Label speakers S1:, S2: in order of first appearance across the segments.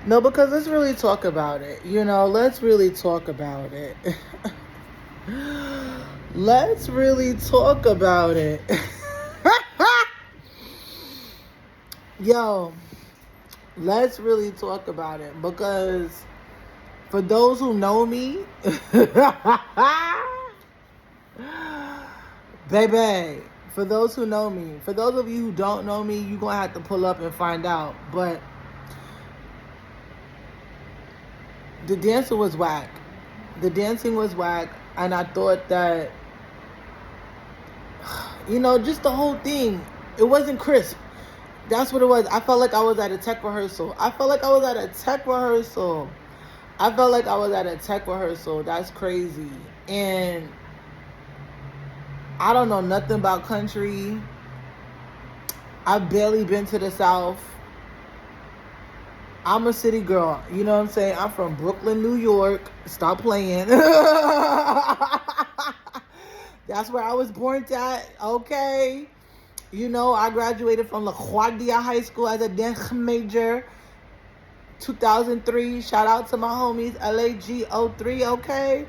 S1: No, because let's really talk about it. Let's really talk about it. Let's really talk about it. Yo, let's really talk about it because for those who know me, baby, for those who know me, for those of you who don't know me, you're going to have to pull up and find out. But the dancing was whack. The dancing was whack. And I thought that, just the whole thing, it wasn't crisp. That's what it was. I felt like I was at a tech rehearsal. That's crazy. And I don't know nothing about country. I've barely been to the South. I'm a city girl. You know what I'm saying? I'm from Brooklyn, New York. Stop playing. That's where I was born at. Okay. I graduated from LaGuardia High School as a dance major. 2003. Shout out to my homies. LAG03. Okay.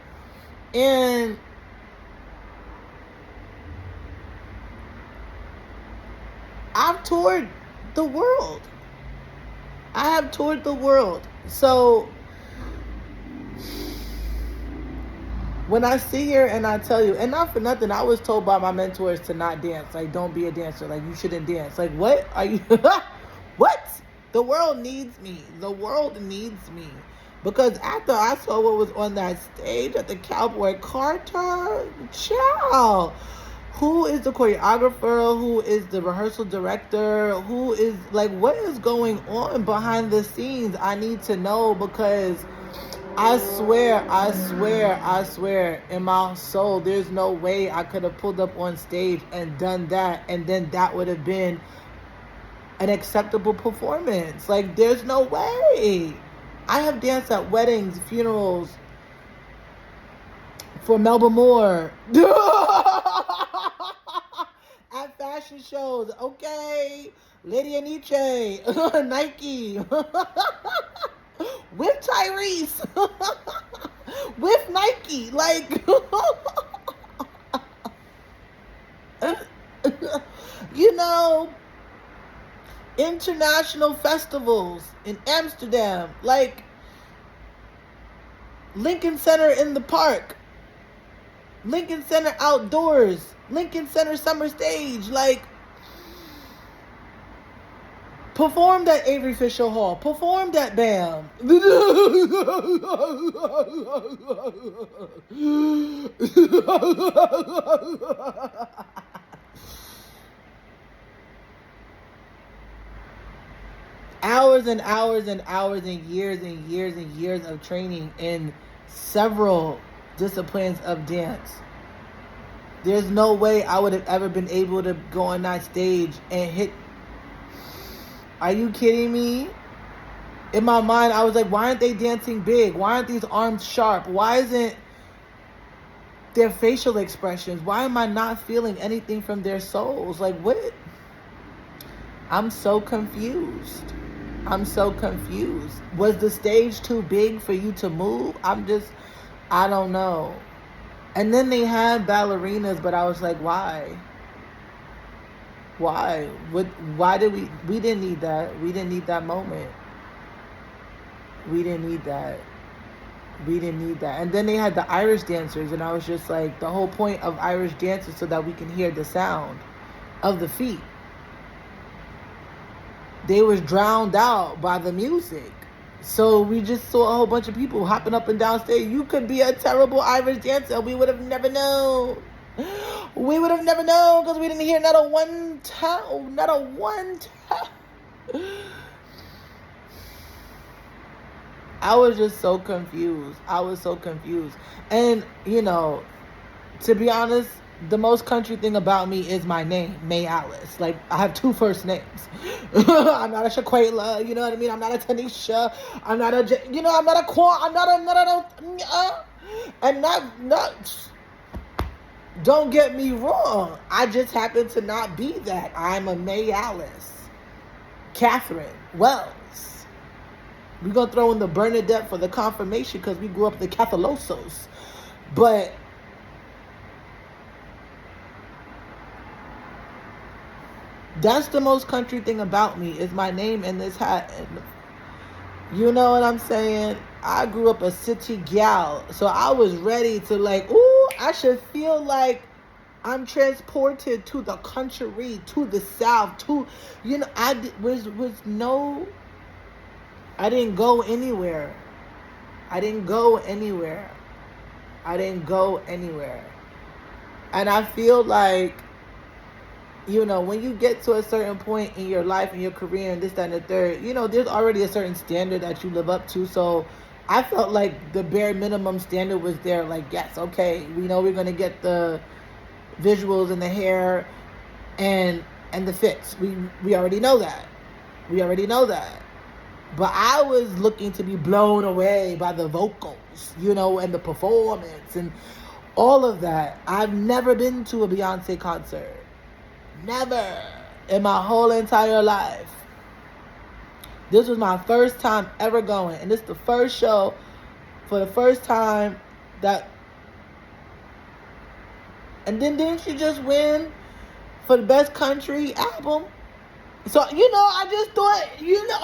S1: And I've toured the world. So when I sit here and I tell you, and not for nothing, I was told by my mentors to not dance. Like, don't be a dancer. Like, you shouldn't dance. Like, what are you? What? The world needs me. Because after I saw what was on that stage at the Cowboy Carter, ciao. Who is the choreographer? Who is the rehearsal director? Who is, what is going on behind the scenes? I need to know because I swear in my soul, there's no way I could have pulled up on stage and done that, and then that would have been an acceptable performance. Like, there's no way. I have danced at weddings, funerals, for Melba Moore. At fashion shows, okay. Lady Aniche, Nike. With Tyrese. With Nike. Like, international festivals in Amsterdam. Like, Lincoln Center in the park. Lincoln Center outdoors. Lincoln Center summer stage. Like, performed at Avery Fisher Hall. Performed at BAM. Hours and hours and hours and years of training in several disciplines of dance. There's no way I would have ever been able to go on that stage and hit. Are you kidding me? In my mind, I was like, why aren't they dancing big? Why aren't these arms sharp? Why isn't their facial expressions? Why am I not feeling anything from their souls? Like, what? I'm so confused. Was the stage too big for you to move? I don't know. And then they had ballerinas, but I was like, why? Why? Why did we didn't need that. We didn't need that moment. We didn't need that. And then they had the Irish dancers, and I was just like, the whole point of Irish dancers so that we can hear the sound of the feet. They was drowned out by the music. So we just saw a whole bunch of people hopping up and down stage. You could be a terrible Irish dancer. We would have never known. Because we didn't hear not a one time. I was just so confused. And, to be honest, the most country thing about me is my name, May Alice. Like, I have two first names. I'm not a Shaquela, you know what I mean? I'm not a Tanisha. I'm not a, I'm not a Quan. I'm not a, and not, don't get me wrong. I just happen to not be that. I'm a May Alice. Catherine Wells. We're going to throw in the Bernadette for the confirmation because we grew up the Catholosos. But that's the most country thing about me is my name and this hat. And you know what I'm saying? I grew up a city gal. So I was ready to like, ooh, I should feel like I'm transported to the country, to the South, to, you know, I didn't go anywhere. I didn't go anywhere. And I feel like, you know, when you get to a certain point in your life and your career and this, that, and the third, you know, there's already a certain standard that you live up to. So I felt like the bare minimum standard was there. Like, yes, okay, we know we're going to get the visuals and the hair and the fits. We already know that. But I was looking to be blown away by the vocals, you know, and the performance and all of that. I've never been to a Beyonce concert. Never in my whole entire life. This was my first time ever going. And this is the first show for the first time that... And then didn't she just win for the best country album? So, you know, I just thought, you know,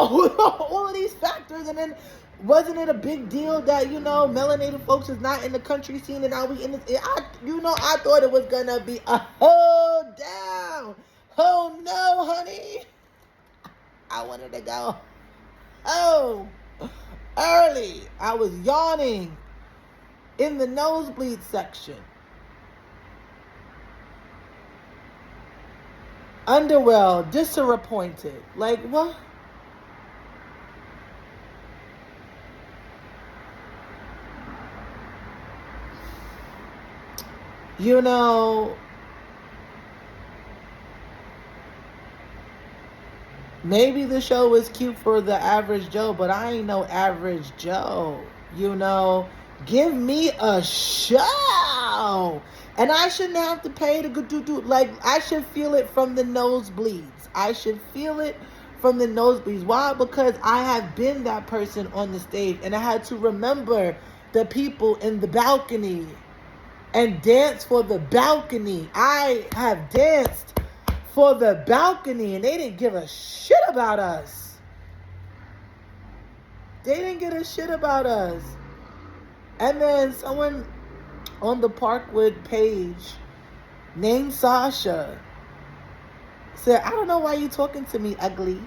S1: all of these factors. And then wasn't it a big deal that, you know, melanated folks is not in the country scene and now we in this? I thought it was going to be a hold down. Oh, no, honey. I wanted to go home early. I was yawning in the nosebleed section. Underwhelmed, disappointed. Like, what? You know, maybe the show was cute for the average Joe, but I ain't no average Joe. You know, give me a show. And I shouldn't have to pay to go do. Like, I should feel it from the nosebleeds. Why? Because I have been that person on the stage. And I had to remember the people in the balcony. And dance for the balcony. I have danced for the balcony. And they didn't give a shit about us. And then someone on the Parkwood page named Sasha said, I don't know why you talking to me, ugly.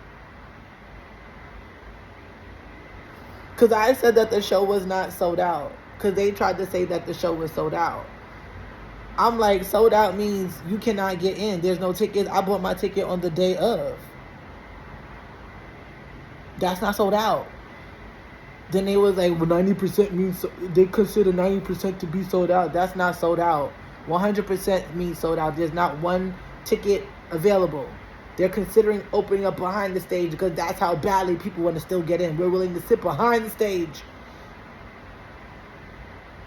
S1: Because I said that the show was not sold out. Because they tried to say that the show was sold out. I'm like, sold out means you cannot get in. There's no tickets. I bought my ticket on the day of. That's not sold out. Then they was like, well, 90% means, they consider 90% to be sold out. That's not sold out. 100% means sold out. There's not one ticket available. They're considering opening up behind the stage because that's how badly people want to still get in. We're willing to sit behind the stage.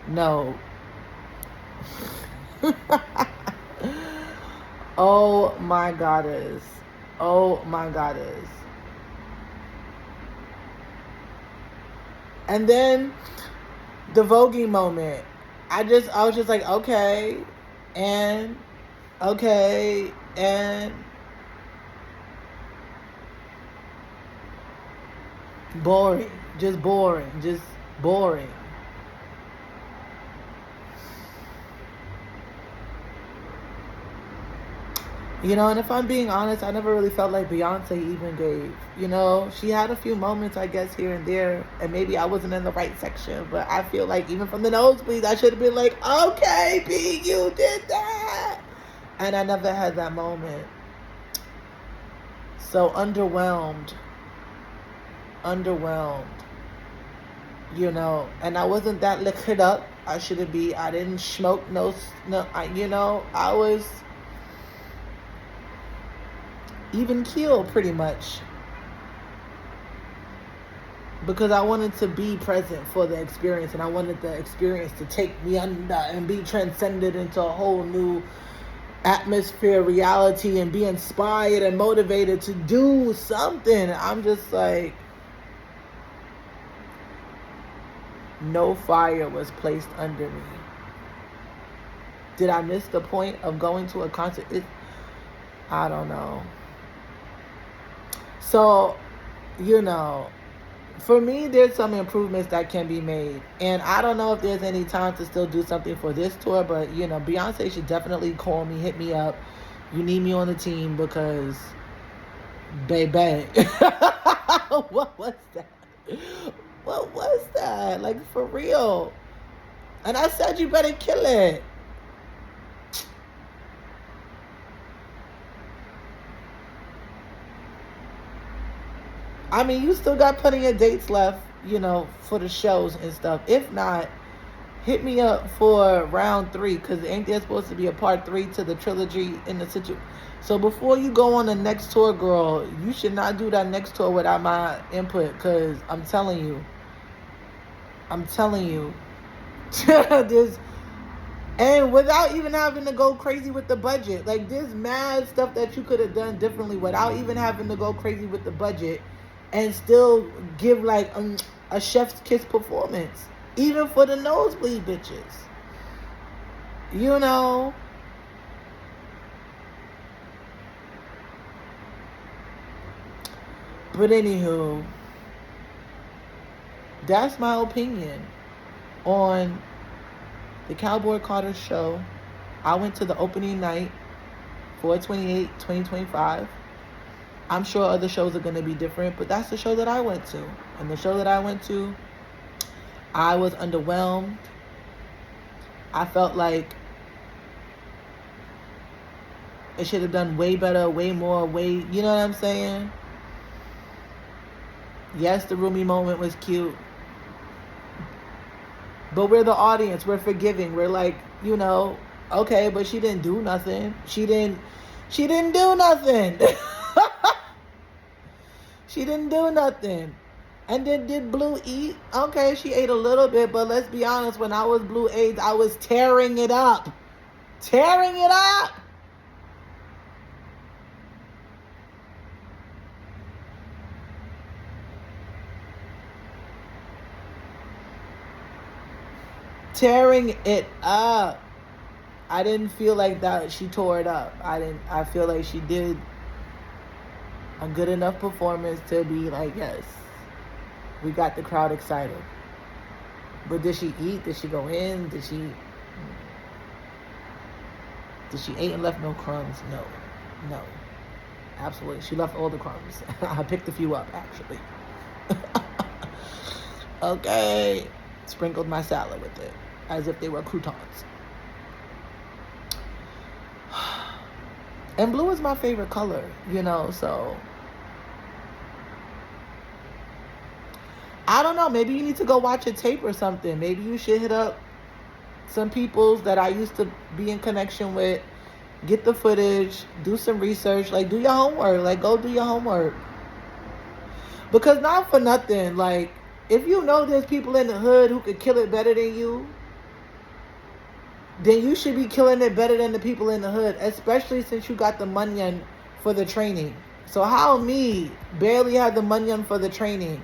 S1: No. Oh my goddess. And then the voguing moment. I was just like, okay, and boring. You know, and if I'm being honest, I never really felt like Beyonce even gave. You know, she had a few moments, I guess, here and there, and maybe I wasn't in the right section, but I feel like even from the nosebleeds, I should have been like, okay, B, you did that. And I never had that moment. So underwhelmed. You know, and I wasn't that liquored up. I shouldn't be. I didn't smoke I was even keel pretty much because I wanted to be present for the experience and I wanted the experience to take me under and be transcended into a whole new atmosphere, reality, and be inspired and motivated to do something. I'm just like, no fire was placed under me. Did I miss the point of going to a concert? I don't know. So, you know, for me, there's some improvements that can be made. And I don't know if there's any time to still do something for this tour, but, you know, Beyonce should definitely call me, hit me up. You need me on the team because, baby. What was that? What was that? Like, for real. And I said you better kill it. I mean, you still got plenty of dates left, you know, for the shows and stuff. If not, hit me up for round 3, because ain't there supposed to be a part 3 to the trilogy in the situation? So before you go on the next tour, girl, you should not do that next tour without my input, because I'm telling you, there's, and without even having to go crazy with the budget. Like, there's mad stuff that you could have done differently without even having to go crazy with the budget and still give, like, a chef's kiss performance. Even for the nosebleed bitches. You know? But anywho, that's my opinion on the Cowboy Carter show. I went to the opening night, 4/28/2025. I'm sure other shows are going to be different, but that's the show that I went to. And the show that I went to, I was underwhelmed. I felt like it should have done way better, way more, you know what I'm saying? Yes, the Rumi moment was cute. But we're the audience. We're forgiving. We're like, you know, okay, but she didn't do nothing. She didn't do nothing. She didn't do nothing. And then did Blue eat? Okay, she ate a little bit, but let's be honest, when I was Blue AIDS, I was tearing it up. Tearing it up. Tearing it up. I didn't feel like that she tore it up. I feel like she did a good enough performance to be like, yes, we got the crowd excited. But did she eat? Did she go in? Did she eat and left no crumbs? No. Absolutely. She left all the crumbs. I picked a few up, actually. Okay. Sprinkled my salad with it, as if they were croutons. And blue is my favorite color, you know, so I don't know. Maybe you need to go watch a tape or something. Maybe you should hit up some peoples that I used to be in connection with, get the footage, do some research, like, do your homework. Like, go do your homework. Because not for nothing, like, if you know there's people in the hood who could kill it better than you, then you should be killing it better than the people in the hood, especially since you got the money for the training. So how me barely had the money for the training?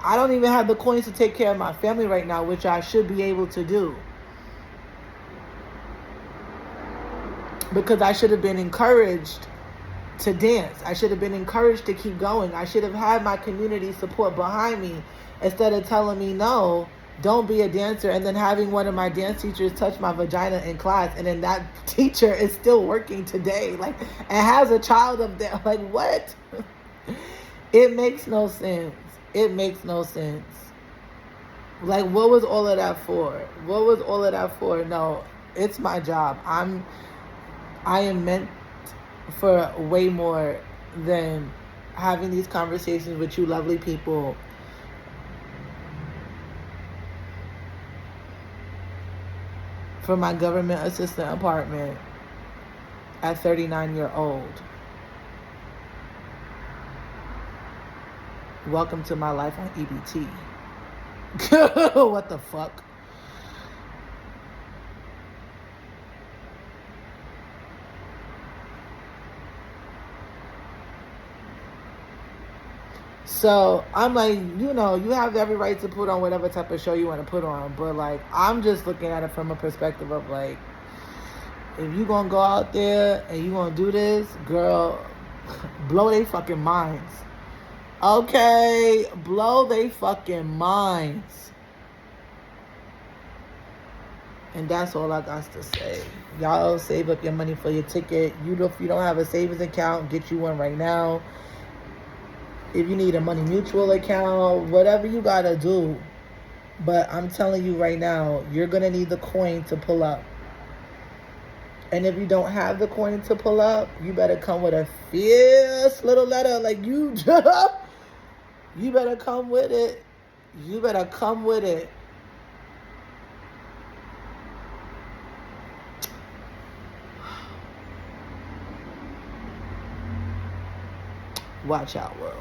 S1: I don't even have the coins to take care of my family right now, which I should be able to do. Because I should have been encouraged to dance. I should have been encouraged to keep going. I should have had my community support behind me instead of telling me, no, don't be a dancer, and then having one of my dance teachers touch my vagina in class, and then that teacher is still working today, like, and has a child up there. Like, what? It makes no sense. It makes no sense. Like, what was all of that for? What was all of that for? No, it's my job. I am meant for way more than having these conversations with you lovely people. For my government assistant apartment at 39-year-old. Welcome to my life on EBT. What the fuck? So I'm like, you have every right to put on whatever type of show you want to put on, but like, I'm just looking at it from a perspective of like, if you gonna go out there and you gonna do this, girl, blow they fucking minds. Okay, blow they fucking minds. And that's all I got to say. Y'all save up your money for your ticket. If you don't have a savings account, get you one right now. If you need a money mutual account, whatever you gotta do. But I'm telling you right now, you're gonna need the coin to pull up. And if you don't have the coin to pull up, you better come with a fierce little letter. Like you better come with it. You better come with it. Watch out, world.